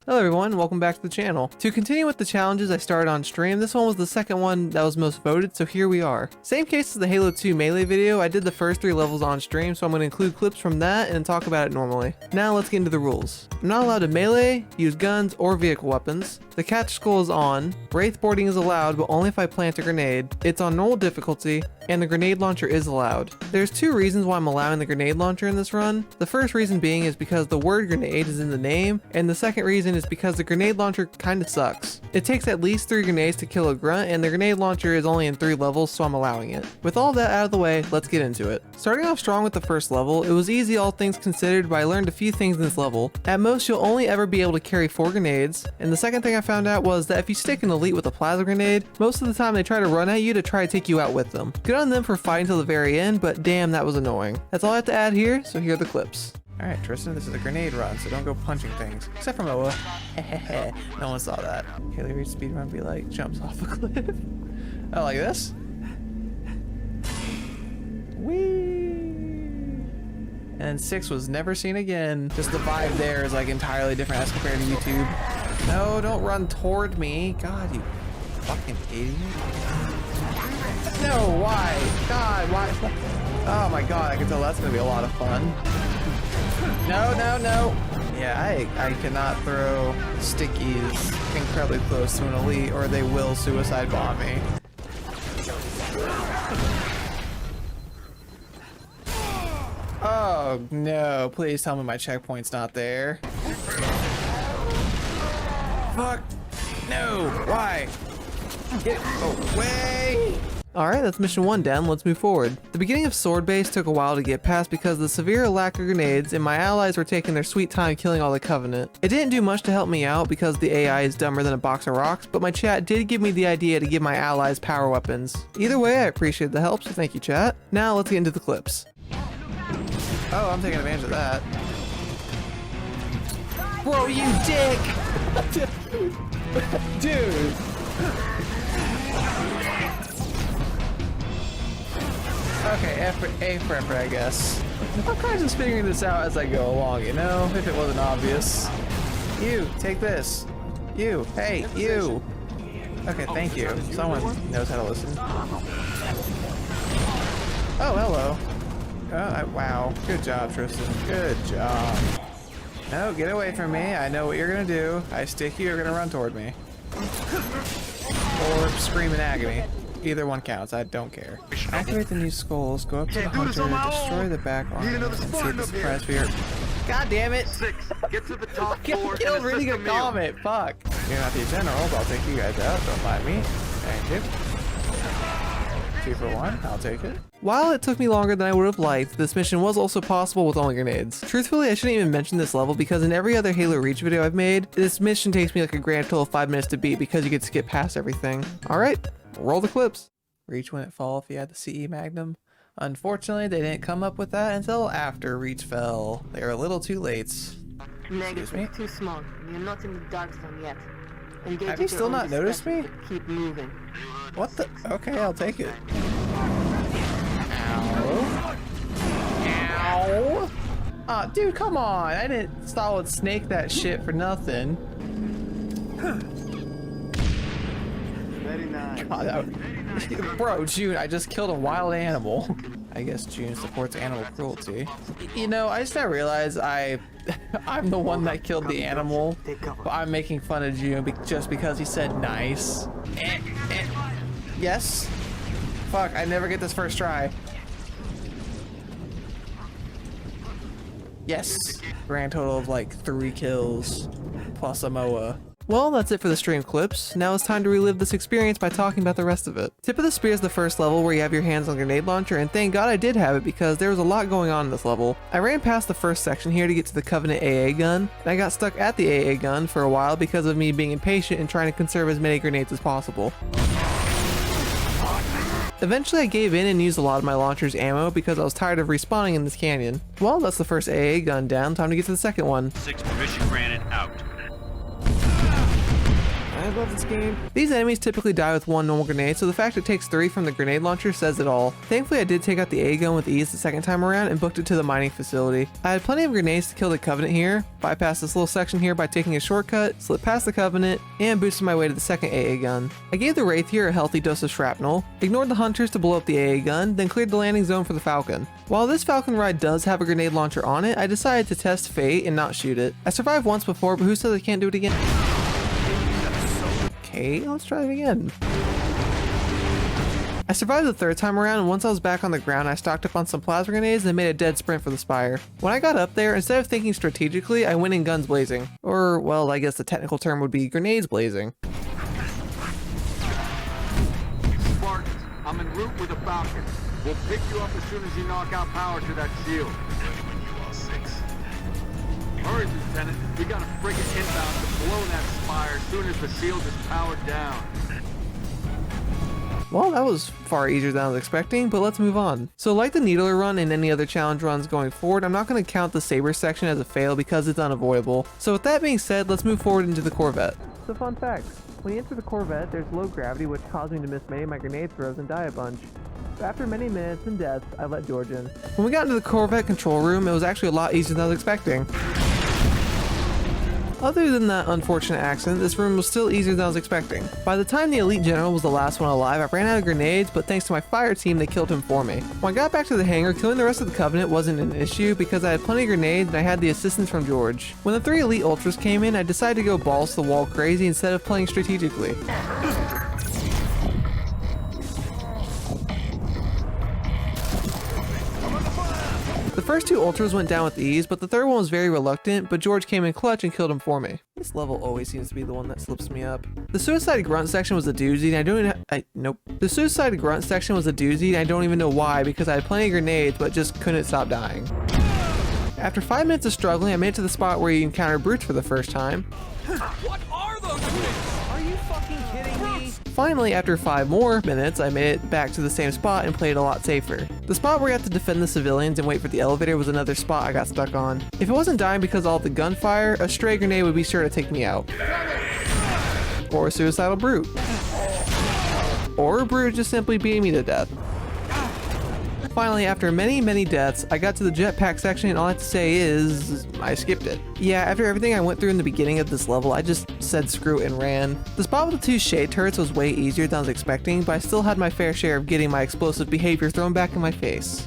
Hello everyone, welcome back to the channel. To continue with the challenges I started on stream, this one was the second one that was most voted, so here we are. Same case as the Halo 2 Melee video, I did the first 3 levels on stream, so I'm going to include clips from that and talk about it normally. Now let's get into the rules. I'm not allowed to melee, use guns, or vehicle weapons. The catch skull is on, wraith boarding is allowed but only if I plant a grenade, it's on normal difficulty, and the grenade launcher is allowed. There's 2 reasons why I'm allowing the grenade launcher in this run. The first reason being is because the word grenade is in the name, and the second reason is because the grenade launcher kinda sucks. It takes at least 3 grenades to kill a grunt, and the grenade launcher is only in 3 levels, so I'm allowing it. With all that out of the way, let's get into it. Starting off strong with the first level, it was easy all things considered, but I learned a few things in this level. At most, you'll only ever be able to carry 4 grenades, and the second thing I found out was that if you stick an elite with a plasma grenade, most of the time they try to run at you to try to take you out with them. Good on them for fighting till the very end, but damn, that was annoying. That's all I have to add here, so here are the clips. Alright, Tristan, this is a grenade run, so don't go punching things. Except for Moa. Hehehe, no one saw that. Haley Reid speedrun be like, jumps off a cliff. Oh, like this? Whee! And 6 was never seen again. Just the vibe there is like entirely different as compared to YouTube. No, don't run toward me. God, you fucking idiot. No, why? God, why? Oh my god, I can tell that's gonna be a lot of fun. No, no, no. Yeah, I cannot throw stickies incredibly close to an elite or they will suicide bomb me. Oh no, please tell me my checkpoint's not there. Fuck. No, why? Get away! Alright, that's mission 1 down, let's move forward. The beginning of Sword Base took a while to get past because of the severe lack of grenades and my allies were taking their sweet time killing all the Covenant. It didn't do much to help me out because the AI is dumber than a box of rocks, but my chat did give me the idea to give my allies power weapons. Either way, I appreciate the help, so thank you chat. Now let's get into the clips. Oh, I'm taking advantage of that. Bro, you dick! Dude! Okay, A for effort, I guess. I'm kind of just figuring this out as I go along, you know? If it wasn't obvious. You, take this. You, hey, you! Okay, thank you. Someone knows how to listen. Oh, hello. Wow. Good job, Tristan. Good job. No, get away from me. I know what you're gonna do. I stick you, you're gonna run toward me. Or scream in agony. Either one counts, I don't care. Activate the new skulls, go up to the hunter, destroy the back arm, and see if the surprise for your... God damn it! 6, get to the top floor. Kill reading a comment, fuck! You're not the general, but I'll take you guys out, don't mind me. Thank you. 2 for 1, I'll take it. While it took me longer than I would have liked, this mission was also possible with only grenades. Truthfully, I shouldn't even mention this level because in every other Halo Reach video I've made, this mission takes me like a grand total of 5 minutes to beat because you get to skip past everything. Alright. Roll the clips. Reach when it fall if you had the CE Magnum. Unfortunately, they didn't come up with that until after Reach fell. They were a little too late. Negative, too small. You're not in the dark zone yet. Have you still not noticed me? Keep moving. What the? Okay, I'll take it. Ow. Ow. Aw, dude, come on. I didn't solid snake that shit for nothing. Very nice. God, bro, June, I just killed a wild animal. I guess June supports animal cruelty. You know, I just now realized I'm the one that killed the animal, but I'm making fun of June just because he said nice. Yes? Fuck, I never get this first try. Yes. Grand total of like 3 kills plus a MOA. Well, that's it for the stream clips. Now it's time to relive this experience by talking about the rest of it. Tip of the Spear is the first level where you have your hands on a grenade launcher, and thank God I did have it because there was a lot going on in this level. I ran past the first section here to get to the Covenant AA gun, and I got stuck at the AA gun for a while because of me being impatient and trying to conserve as many grenades as possible. Eventually I gave in and used a lot of my launcher's ammo because I was tired of respawning in this canyon. Well, that's the first AA gun down, time to get to the second one. 6 permission granted out. love this game. These enemies typically die with one normal grenade, so the fact it takes 3 from the grenade launcher says it all. Thankfully, I did take out the AA gun with ease the second time around and booked it to the mining facility. I had plenty of grenades to kill the Covenant here, bypassed this little section here by taking a shortcut, slipped past the Covenant, and boosted my way to the second AA gun. I gave the Wraith here a healthy dose of shrapnel, ignored the Hunters to blow up the AA gun, then cleared the landing zone for the Falcon. While this Falcon ride does have a grenade launcher on it, I decided to test fate and not shoot it. I survived once before, but who says I can't do it again? Okay, let's try it again. I survived the third time around, and once I was back on the ground, I stocked up on some plasma grenades and made a dead sprint for the spire. When I got up there, instead of thinking strategically, I went in guns blazing. Or, well, I guess the technical term would be grenades blazing. Spartans, I'm en route with a Falcon. We'll pick you up as soon as you knock out power to that shield. Hurry, Lieutenant. We got a friggin' inbound to blow that spire as soon as the shield is powered down. Well, that was far easier than I was expecting, but let's move on. So like the Needler run and any other challenge runs going forward, I'm not going to count the Saber section as a fail because it's unavoidable. So with that being said, let's move forward into the Corvette. So fun fact, when you enter the Corvette, there's low gravity which caused me to miss many of my grenade throws and die a bunch. After many minutes and deaths, I let George in. When we got into the Corvette control room, it was actually a lot easier than I was expecting. Other than that unfortunate accident, this room was still easier than I was expecting. By the time the Elite General was the last one alive, I ran out of grenades, but thanks to my fire team, they killed him for me. When I got back to the hangar, killing the rest of the Covenant wasn't an issue because I had plenty of grenades and I had the assistance from George. When the 3 Elite Ultras came in, I decided to go balls to the wall crazy instead of playing strategically. The first 2 Ultras went down with ease, but the third one was very reluctant, but George came in clutch and killed him for me. This level always seems to be the one that slips me up. The Suicide Grunt section was a doozy, and I don't even nope. The Suicide Grunt section was a doozy, and I don't even know why, because I had plenty of grenades, but just couldn't stop dying. After 5 minutes of struggling, I made it to the spot where you encounter brutes for the first time. What are those things? Are you fucking kidding me? Finally, after 5 more minutes, I made it back to the same spot and played a lot safer. The spot where you have to defend the civilians and wait for the elevator was another spot I got stuck on. If it wasn't dying because of all the gunfire, a stray grenade would be sure to take me out. Or a suicidal brute. Or a brute just simply beating me to death. Finally, after many deaths, I got to the jetpack section and all I have to say is, I skipped it. Yeah, after everything I went through in the beginning of this level, I just said screw it and ran. The spot with the 2 shade turrets was way easier than I was expecting, but I still had my fair share of getting my explosive behavior thrown back in my face.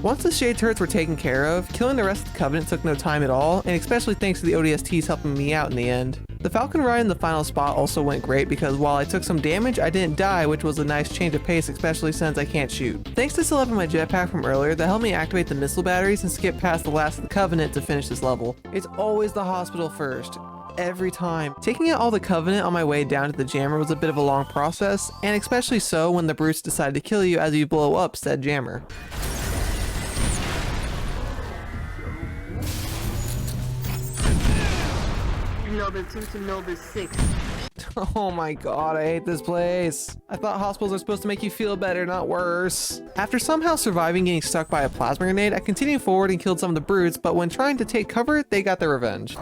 Once the shade turrets were taken care of, killing the rest of the Covenant took no time at all, and especially thanks to the ODSTs helping me out in the end. The Falcon ride in the final spot also went great because while I took some damage, I didn't die, which was a nice change of pace, especially since I can't shoot. Thanks to still having my jetpack from earlier, that helped me activate the missile batteries and skip past the last of the Covenant to finish this level. It's always the hospital first. Every time. Taking out all the Covenant on my way down to the jammer was a bit of a long process, and especially so when the brutes decide to kill you as you blow up said jammer. Noble 2 to Noble 6. Oh my god, I hate this place. I thought hospitals are supposed to make you feel better, not worse. After somehow surviving getting stuck by a plasma grenade, I continued forward and killed some of the brutes, but when trying to take cover, they got their revenge.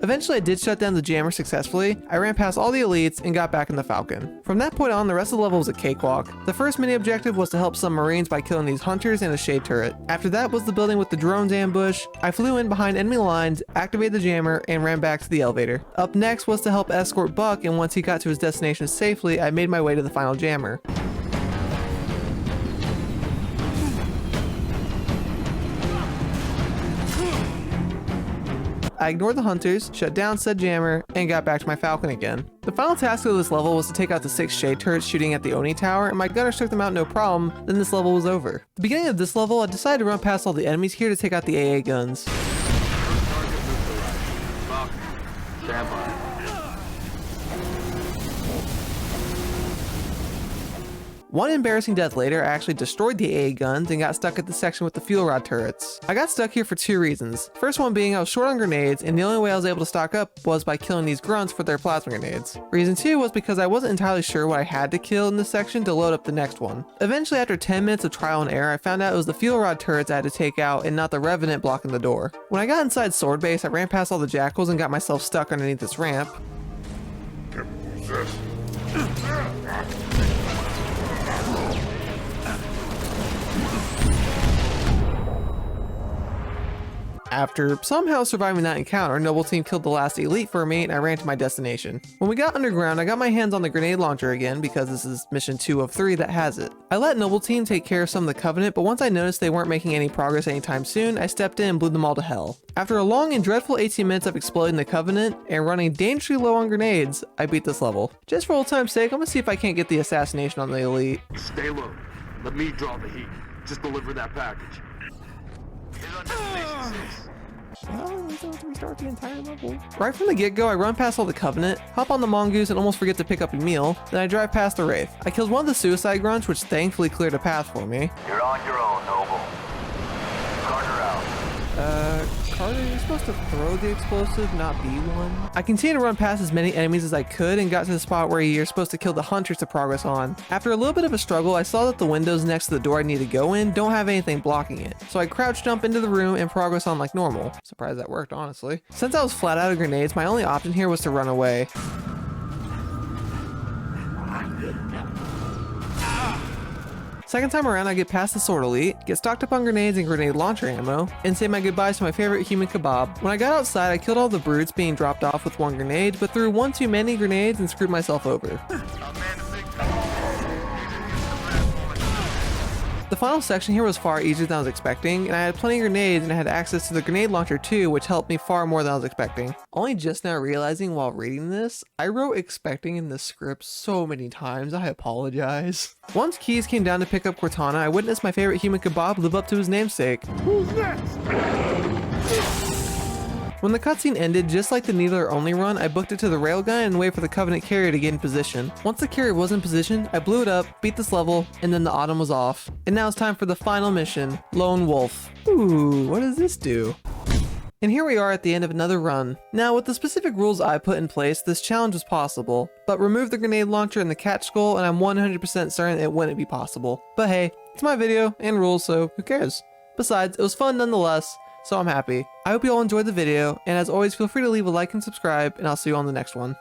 Eventually I did shut down the jammer successfully. I ran past all the elites and got back in the Falcon. From that point on, the rest of the level was a cakewalk. The first mini objective was to help some Marines by killing these hunters and a shade turret. After that was the building with the drones ambush. I flew in behind enemy lines, activated the jammer, and ran back to the elevator. Up next was to help escort Buck, and once he got to his destination safely, I made my way to the final jammer. I ignored the hunters, shut down said jammer, and got back to my Falcon again. The final task of this level was to take out the 6 shade turrets shooting at the Oni tower, and my gunners took them out no problem, then this level was over. At the beginning of this level, I decided to run past all the enemies here to take out the AA guns. Stand by. One embarrassing death later, I actually destroyed the AA guns and got stuck at the section with the fuel rod turrets. I got stuck here for 2 reasons. First one being I was short on grenades, and the only way I was able to stock up was by killing these grunts for their plasma grenades. Reason 2 was because I wasn't entirely sure what I had to kill in this section to load up the next one. Eventually, after 10 minutes of trial and error, I found out it was the fuel rod turrets I had to take out and not the Revenant blocking the door. When I got inside Sword Base, I ran past all the jackals and got myself stuck underneath this ramp. After somehow surviving that encounter, Noble Team killed the last elite for me and I ran to my destination. When we got underground, I got my hands on the grenade launcher again because this is mission 2 of 3 that has it. I let Noble Team take care of some of the Covenant, but once I noticed they weren't making any progress anytime soon, I stepped in and blew them all to hell. After a long and dreadful 18 minutes of exploding the Covenant and running dangerously low on grenades, I beat this level. Just for old time's sake, I'm gonna see if I can't get the assassination on the elite. Stay low. Let me draw the heat. Just deliver that package. Oh, we still have to restart the entire level. Right from the get-go, I run past all the Covenant, hop on the Mongoose and almost forget to pick up a meal, then I drive past the Wraith. I killed one of the suicide grunts, which thankfully cleared a path for me. You're on your own, Noble. Carter out. Carter, you're supposed to throw the explosive, not be one. I continued to run past as many enemies as I could and got to the spot where you're supposed to kill the hunters to progress on. After a little bit of a struggle, I saw that the windows next to the door I need to go in don't have anything blocking it. So I crouch jump into the room and progress on like normal. Surprised that worked, honestly. Since I was flat out of grenades, my only option here was to run away. Second time around, I get past the Sword Elite, get stocked up on grenades and grenade launcher ammo, and say my goodbyes to my favorite human kebab. When I got outside, I killed all the brutes being dropped off with 1 grenade, but threw 1 too many grenades and screwed myself over. The final section here was far easier than I was expecting, and I had plenty of grenades and I had access to the grenade launcher too, which helped me far more than I was expecting. Only just now realizing while reading this, I wrote expecting in the script so many times, I apologize. Once Keys came down to pick up Cortana, I witnessed my favorite human kebab live up to his namesake. Who's next? When the cutscene ended, just like the Needler only run, I booked it to the railgun and waited for the Covenant carrier to get in position. Once the carrier was in position, I blew it up, beat this level, and then the autumn was off. And now it's time for the final mission, Lone Wolf. Ooh, what does this do? And here we are at the end of another run. Now, with the specific rules I put in place, this challenge was possible, but remove the grenade launcher and the cat skull and I'm 100% certain it wouldn't be possible. But hey, it's my video and rules, so who cares? Besides, it was fun nonetheless, so I'm happy. I hope you all enjoyed the video, and as always, feel free to leave a like and subscribe, and I'll see you on the next one.